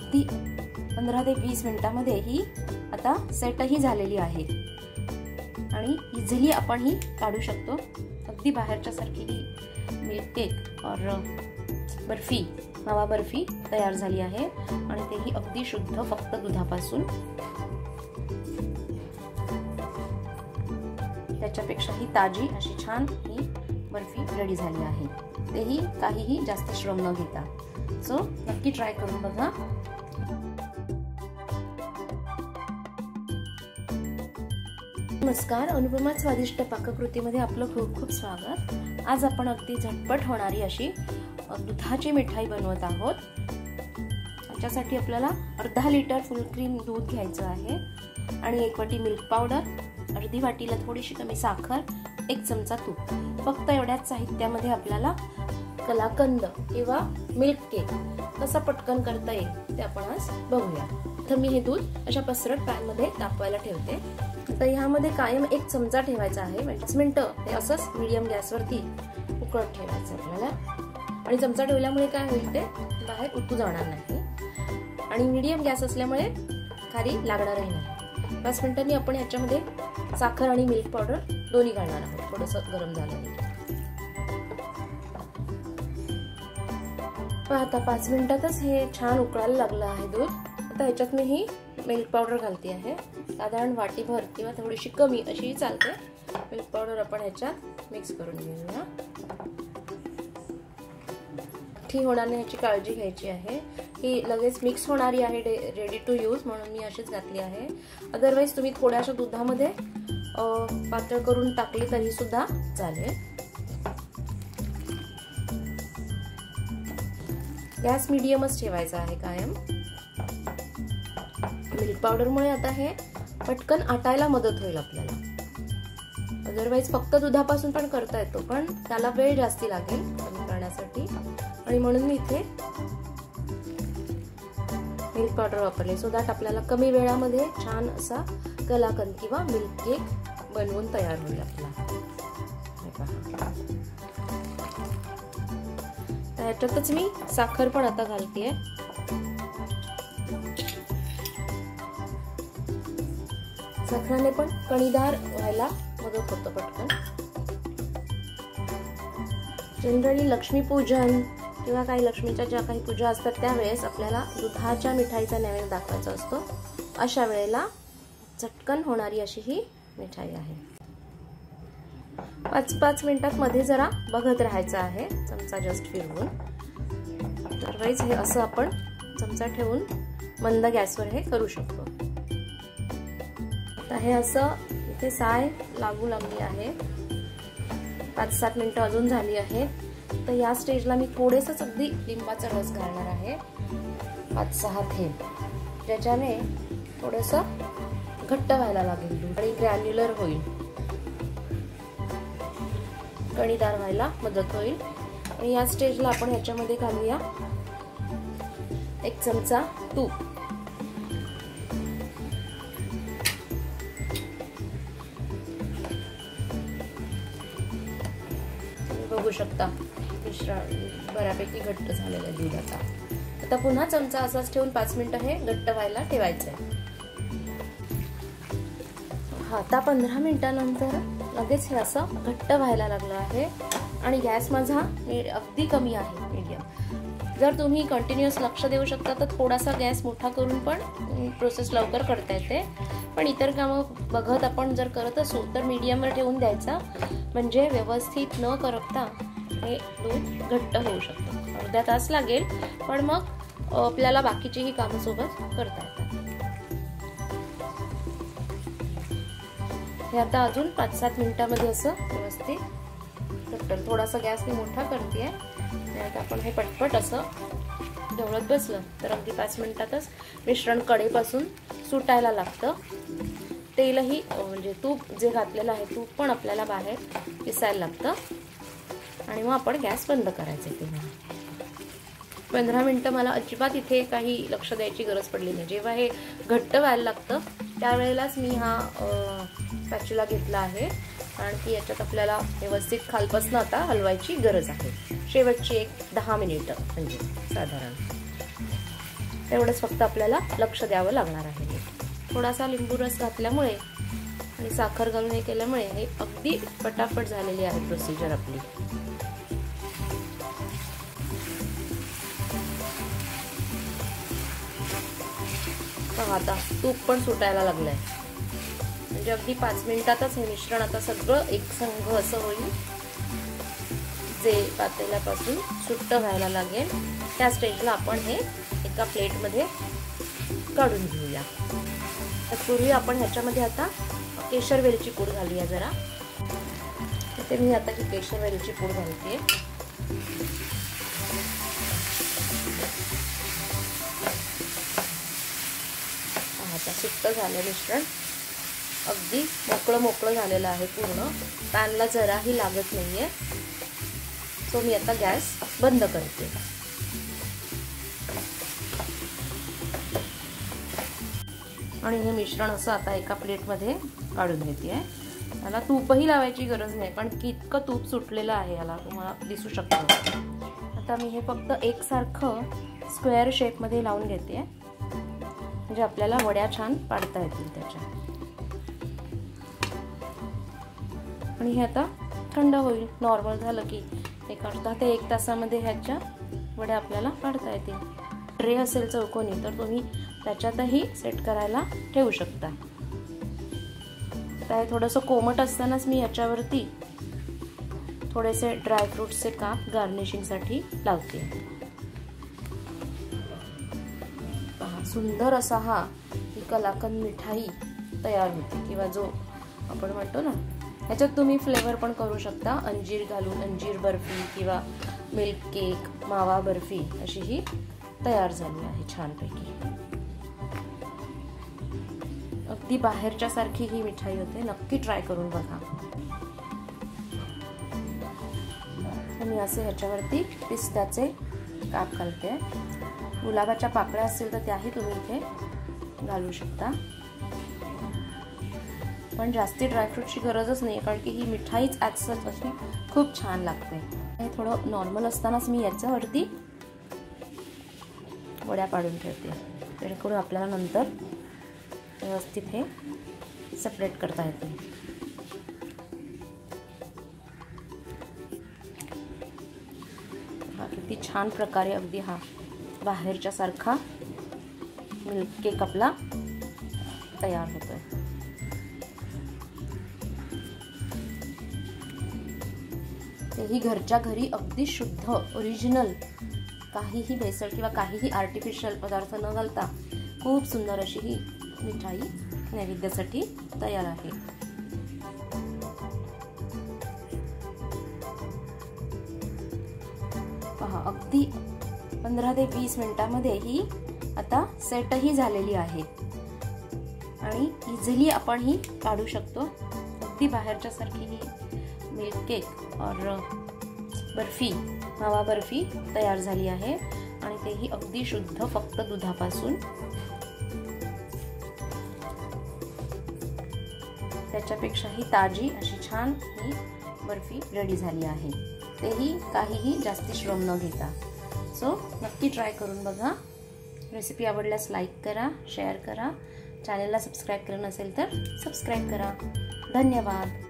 अगदी 15 ते 20 मिनिटांमध्ये ही आता सेटही झालेली आहे आणि इझिली आपण ही काढू शकतो। अगदी बाहेरच्या सारखी ही मिल्क केक और बर्फी, मावा बर्फी तयार झाली आहे आणि तेही अगदी शुद्ध फक्त दुधापासून। त्याच्यापेक्षाही ताजी अशी छान ही बर्फी रेडी झाली आहे, तेही काहीही जास्त श्रम न घेता। सो नक्की ट्राय करून बघा। नमस्कार, अनुपमा स्वादिष्ट पाककृतीमध्ये आपलं खूप खूप स्वागत। आज आपण अगदी झटपट होणारी अशी दुधाची मिठाई बनवत आहोत। त्याच्यासाठी आपल्याला अर्धा लिटर फुल क्रीम दूध घ्यायचं आहे आणि 1 वाटी मिल्क पावडर, अर्धी वाटीला थोडीशी कमी साखर, 1 चमचा तूप। फक्त एवढ्याच साहित्यामध्ये आपल्याला कलाकंद किंवा मिल्क केक कसा पटकन करता येईल ते आपण आज बघूया। तर मी हे दूध अशा पसरट पॅन मध्ये तापवायला ठेवते। तर ह्यामध्ये कायम 1 चमचा ठेवायचा आहे, 5 मिनिटं हे असंच मीडियम गॅसवरती उकळत ठेवायचं आपल्याला। आणि चमचा ठेवल्यामुळे काय होईल ते बाहेर उतू जाणार नाही आणि मीडियम गॅस असल्यामुळे खाली लागणारही नाही। 5 मिनिटांनी आपण याच्यामध्ये साखर आणि मिल्क पावडर दोन्ही घालणार आहोत, थोडंसं गरम झालं। आता 5 मिनिटातच हे छान उकळायला लागलं आहे दूध। आता ह्याच्यात मी ही मिल्क पावडर घालते आहे, साधारण वाटीभर किंवा थोडीशी कमी अशी चालते। मिल्क पावडर आपण ह्याच्यात मिक्स करून घेऊया। ठी होणार नाही याची काळजी घ्यायची आहे। ही लगेच मिक्स होणारी आहे, रेडी टू यूज, म्हणून मी अशीच घातली आहे। अदरवाइज तुम्ही थोड्याशा दुधामध्ये पातळ करून टाकली तरी सुद्धा चालेल। गॅस मीडियमच ठेवायचा आहे कायम। मिल्क पावडरमुळे आता हे पटकन आटायला मदत होईल आपल्याला। अदरवाइज फक्त दुधापासून पण करता येतो, पण त्याला वेळ जास्ती लागेल कमी करण्यासाठी आणि म्हणून मी इथे मिल्क पावडर वापरले, सो दॅट आपल्याला कमी वेळामध्ये छान असा कलाकंद किंवा मिल्क केक बनवून तयार होईल आपला। त्याच्यातच मी साखर पण आता घालतेय। साखराने पण कणीदार व्हायला मदत होतं पटकन। जनरली लक्ष्मीपूजन किंवा काही लक्ष्मीच्या ज्या काही पूजा असतात त्यावेळेस आपल्याला दुधाच्या मिठाईचा नैवेद्य दाखवायचा असतो। अशा वेळेला झटकन होणारी अशी ही मिठाई आहे। 5-5 मिनिटात मध्ये जरा बघत राहायचं आहे, चमचा जस्ट फिरवून। अदरवाइज हे असं आपण चमचा ठेवून मंद गॅसवर हे करू शकतो। आता हे असं इथे साय लागू लागली आहे, 5-7 मिनिटं अजून झाली आहे। तर या स्टेजला मी थोडेसच अगदी लिंबाचा रस घालणार आहे, 5-6 थेंब, ज्याच्याने थोडंसं घट्ट व्हायला लागेल दूध आणि ग्रॅन्युलर होईल, कणीदार व्हायला मदत होईल। आणि या स्टेजला आपण ह्याच्यामध्ये घालूया 1 चमचा तूप। बघू शकता मिश्रण बऱ्यापैकी घट्ट झालेलं आहे दुधाचा। आता पुन्हा चमचा असाच ठेवून 5 मिनिटं हे घट्ट व्हायला ठेवायचं आहे। आता 15 मिनिटांनंतर लगेच हे असं घट्ट व्हायला लागलं आहे आणि गॅस माझा अगदी कमी आहे, मीडियम। जर तुम्ही कंटिन्युअस लक्ष देऊ शकता तर थोडासा गॅस मोठा करून पण प्रोसेस लवकर करता येते, पण इतर कामं बघत आपण जर करत असू तर मीडियमवर ठेवून द्यायचा, म्हणजे व्यवस्थित न करपता हे दूध घट्ट होऊ शकतं। अर्धा तास लागेल, पण मग आपल्याला बाकीचीही कामं सोबत करता येतात। हे आता अजून 5-7 मिनिटांमध्ये असं व्यवस्थित घट्ट, थोडासा गॅस मी मोठा करते आहे। आता आपण हे पटपट असं ढवळत बसलं तर अगदी 5 मिनिटातच मिश्रण कडेपासून सुटायला लागतं। तेलही म्हणजे तूप जे घातलेलं आहे तूप पण आपल्याला बाहेर दिसायला लागतं आणि मग आपण गॅस बंद करायचा तेव्हा। 15 मिनिटं मला अजिबात इथे काही लक्ष द्यायची गरज पडली नाही। जेव्हा हे घट्ट व्हायला लागतं त्यावेळेलाच मी हा स्पॅच्युला घेतला आहे, कारण की याच्यात आपल्याला व्यवस्थित खालपासून आता हलवायची गरज आहे। शेवटची 10 मिनिटं म्हणजे साधारण। तेवढंच फक्त आपल्याला लक्ष द्यावं लागणार आहे. थोडासा लिंबू रस घातल्यामुळे आणि साखर घालून हे केल्यामुळे हे अगदी पटापट झालेली आहे प्रोसिजर आपली. आता तूप पण सुटायला लागलंय, म्हणजे अगदी 5 मिनिटातच हे मिश्रण आता सगळं एकसंघ असं होईल, जे पातेल्यापासून सुट्ट व्हायला लागेल. त्या स्टेजला आपण हे एका प्लेटमध्ये काढून घेऊया. तत्पूर्वी आपण ह्याच्यामध्ये आता केशर वेलची पूड घालूया जरा. इथे मी आता ही केशर वेलची पूड घालते. आता सुट्ट झालं मिश्रण, अगदी मोकळं झालेलं आहे पूर्ण. पॅनला जराही लागत नाहीये. सो मी आता गॅस बंद करते. आणि हे मिश्रण असं आता एका प्लेटमध्ये काढून घेते आहे. याला तूपही लावायची गरज नाही, पण कितकं तूप सुटलेलं आहे याला तुम्हाला दिसू शकतं. आता मी हे फक्त एकसारखं स्क्वेअर शेपमध्ये लावून घेते आहे, म्हणजे आपल्याला वड्या छान पाडता येतील त्याच्या. आणि हे आता थंड होईल. नॉर्मल झालं की एक अर्धा ते 1 तासामध्ये ह्याच्या वड्या आपल्याला पाडता येतील. ट्रे असेल चौकोनी तर तुम्ही त्याच्यातही सेट करायला ठेवू शकता. तर थोडंसं कोमट असतानाच मी याच्यावरती थोडेसे ड्रायफ्रूट्सचे काप गार्निशिंगसाठी लावते. पहा, सुंदर असा हा कलाकंद मिठाई तयार होते, किंवा जो आपण म्हणतो ना, ह्याच्यात तुम्ही फ्लेवर पण करू शकता. अंजीर घालून अंजीर बर्फी किंवा मिल्क केक, मावा बर्फी अशी ही तयार झाली आहे छानपैकी. अगदी बाहेरच्या सारखी ही मिठाई होते. नक्की ट्राय करून बघा. मी असे ह्याच्यावरती पिस्त्याचे काप घालते. गुलाबाच्या पाकळ्या असतील तर त्याही तुम्ही इथे घालू शकता, पण जास्ती ड्रायफ्रूटची गरजच नाही, कारण की ही मिठाईच ॲक्सेस अशी खूप छान लागते. हे थोडं नॉर्मल असतानाच मी याच्यावरती वड्या पाडून ठेवते, जेणेकरून आपल्याला नंतर व्यवस्थित हे सेपरेट करता येते. हा किती छान प्रकारे अगदी हा बाहेरच्या सारखा मिल्क केक आपला तयार होतोय. तेही घरच्या घरी अगदी शुद्ध ओरिजिनल, काहीही भेसळ किंवा काहीही आर्टिफिशियल पदार्थ न घालता खूप सुंदर अशी ही मिठाई नैवेद्यासाठी तयार आहे. पहा, अगदी 15 ते 20 मिनिटांमध्ये ही आता सेटही झालेली आहे आणि इझिली आपण ही काढू शकतो. अगदी बाहेरच्या सारखी ही मिल्क केक और बर्फी, मावा बर्फी तयार झाली आहे, आणि तेही अगदी शुद्ध फक्त दुधापासून. त्याच्यापेक्षाही ताजी अशी छान ही बर्फी रेडी झाली आहे, तेही काहीही जास्ती श्रम न घेता. सो नक्की ट्राय करून बघा. रेसिपी आवडल्यास लाईक करा, शेअर करा. चॅनलला सबस्क्राईब केलं नसेल तर सबस्क्राईब करा. धन्यवाद.